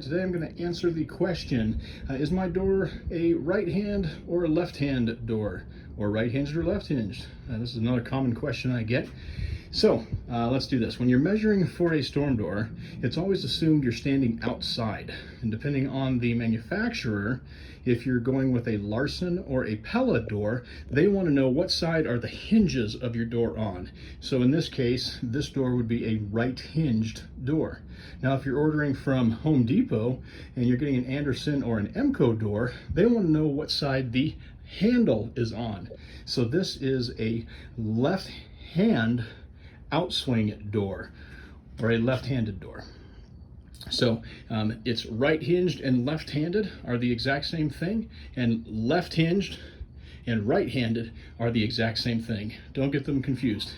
here. Today I'm going to answer the question, is my door a right hand or a left hand door? Or right hinged or left hinged? This is another common question I get. So let's do this. When you're measuring for a storm door, it's always assumed you're standing outside. And depending on the manufacturer, if you're going with a Larson or a Pella door, they want to know what side are the hinges of your door on. So in this case, this door would be a right hinged door. Now, if you're ordering from Home Depot and you're getting an Anderson or an Emco door, they want to know what side the handle is on. So this is a left hand outswing door or a left-handed door. So it's right hinged and left-handed are the exact same thing, and left hinged and right-handed are the exact same thing. Don't get them confused.